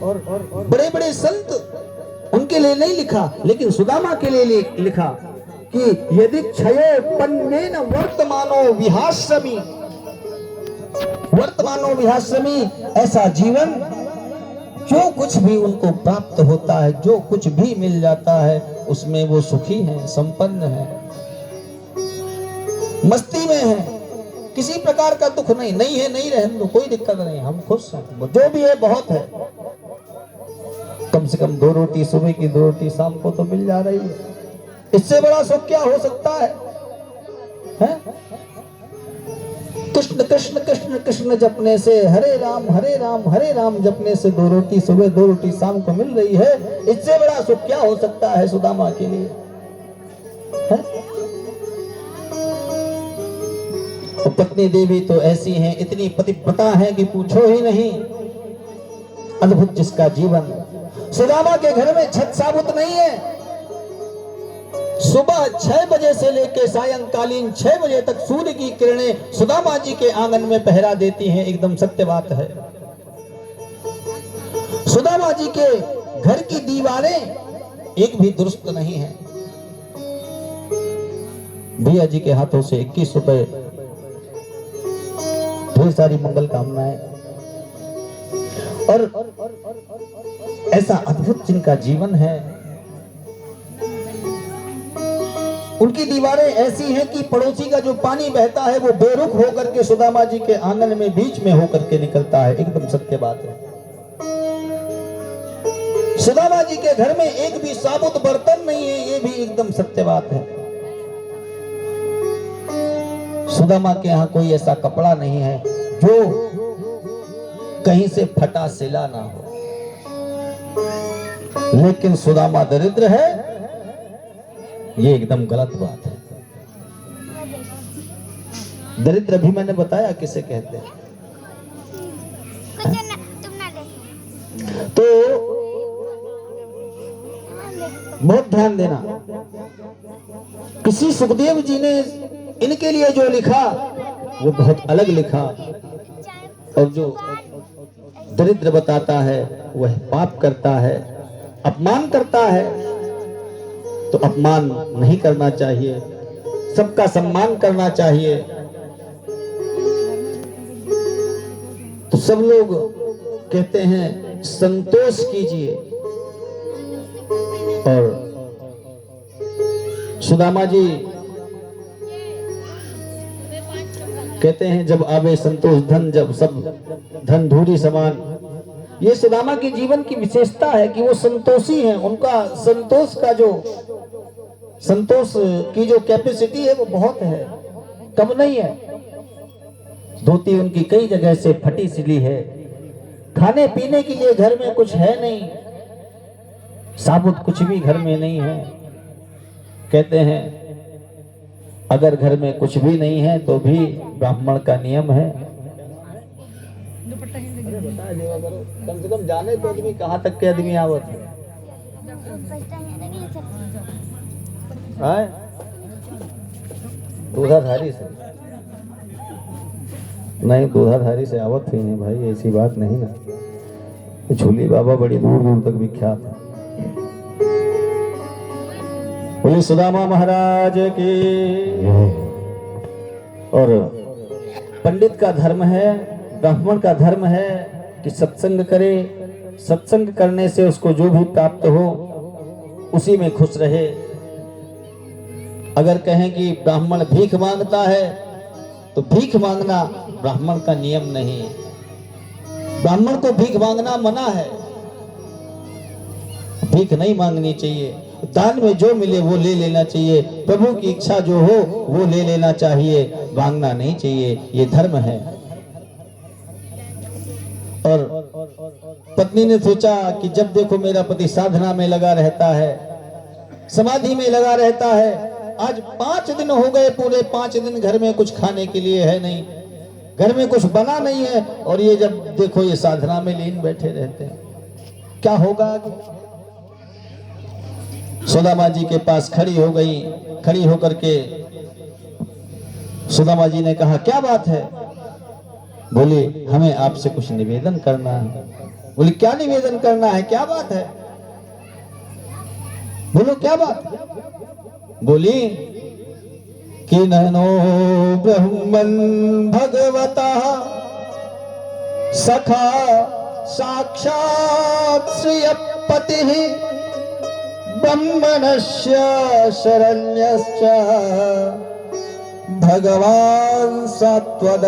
बड़े बड़े संत उनके लिए नहीं लिखा, लेकिन सुदामा के लिए लिखा कि यदि क्षयो पन्नेन वर्तमानो विहाश्रमी, ऐसा जीवन जो कुछ भी उनको प्राप्त होता है, जो कुछ भी मिल जाता है, उसमें वो सुखी हैं, संपन्न हैं, मस्ती में हैं, किसी प्रकार का दुख नहीं। नहीं है नहीं रहने दो, कोई दिक्कत नहीं, हम खुश हैं, जो भी है बहुत है। कम से कम 2 रोटी सुबह की, 2 रोटी शाम को तो मिल जा रही है, इससे बड़ा सुख क्या हो सकता है? कृष्ण कृष्ण कृष्ण कृष्ण जपने से, हरे राम हरे राम जपने से 2 रोटी सुबह 2 रोटी शाम को मिल रही है, इससे बड़ा सुख क्या हो सकता है सुदामा के लिए? पत्नी देवी तो ऐसी हैं, इतनी पतिव्रता हैं कि पूछो ही नहीं। अद्भुत जिसका जीवन। सुदामा के घर में छत साबुत नहीं है। सुबह 6 बजे से लेकर सायंकालीन 6 बजे तक सूर्य की किरणें सुदामा जी के आंगन में पहरा देती हैं, एकदम सत्य बात है। सुदामा जी के घर की दीवारें एक भी दुरुस्त नहीं है। भैया जी के हाथों से 21 रुपए, ढेर सारी मंगल कामनाएं, और ऐसा अद्भुत जिनका जीवन है। उनकी दीवारें ऐसी हैं कि पड़ोसी का जो पानी बहता है वो बेरुख होकर के सुदामा जी के आंगन में बीच में होकर के निकलता है, एकदम सत्य बात है। सुदामा जी के घर में एक भी साबुत बर्तन नहीं है, ये भी एकदम सत्य बात है। सुदामा के यहाँ कोई ऐसा कपड़ा नहीं है जो कहीं से फटा सिला ना हो, लेकिन सुदामा दरिद्र है, ये एकदम गलत बात है। दरिद्र भी मैंने बताया किसे कहते हैं। तो बहुत ध्यान देना, किसी सुखदेव जी ने इनके लिए जो लिखा वो बहुत अलग लिखा, और जो दरिद्र बताता है वह पाप करता है, अपमान करता है। तो अपमान नहीं करना चाहिए, सबका सम्मान करना चाहिए। तो सब लोग कहते हैं संतोष कीजिए, और सुदामा जी कहते हैं जब आवे संतोष धन, जब सब धन धूरी समान। ये सुदामा के जीवन की विशेषता है कि वो संतोषी हैं। उनका संतोष का जो संतोष की जो कैपेसिटी है वो बहुत है, कम नहीं है। धोती उनकी कई जगह से फटी सिली है, खाने पीने के लिए घर में कुछ है नहीं, साबुत कुछ भी घर में नहीं है। कहते हैं अगर घर में कुछ भी नहीं है तो भी ब्राह्मण का नियम है। कम से कम जाने तो आदमी कहाँ तक के आदमी आवत है। दूधाधारी से नहीं, दूधाधारी से आवत ही नहीं भाई, ऐसी बात नहीं ना। झूली बाबा बड़ी दूर दूर तक विख्यात है। बोले सुदामा महाराज की। और पंडित का धर्म है, ब्राह्मण का धर्म है कि सत्संग करे, सत्संग करने से उसको जो भी प्राप्त हो उसी में खुश रहे। अगर कहें कि ब्राह्मण भीख मांगता है तो भीख मांगना ब्राह्मण का नियम नहीं है। ब्राह्मण को भीख मांगना मना है, भीख नहीं मांगनी चाहिए। दान में जो मिले वो ले लेना चाहिए, प्रभु की इच्छा जो हो वो ले लेना चाहिए, मांगना नहीं चाहिए, ये धर्म है। और पत्नी ने सोचा कि जब देखो मेरा पति साधना में लगा रहता है, समाधि में लगा रहता है, आज 5 दिन हो गए, पूरे 5 दिन घर में कुछ खाने के लिए है नहीं, घर में कुछ बना नहीं है, और ये जब देखो ये साधना में लीन बैठे रहते हैं, क्या होगा? सुदामा जी के पास खड़ी हो गई। खड़ी होकर के सुदामा जी ने कहा क्या बात है? बोले हमें आपसे कुछ निवेदन करना है। बोले क्या निवेदन करना है, क्या बात है, बोलो क्या बात। बोली कि नैनो ब्रह्मन् भगवता सखा साक्षात् श्रियपतिः ब्रह्मणस्य शरण्यश्च भगवान् सत्वद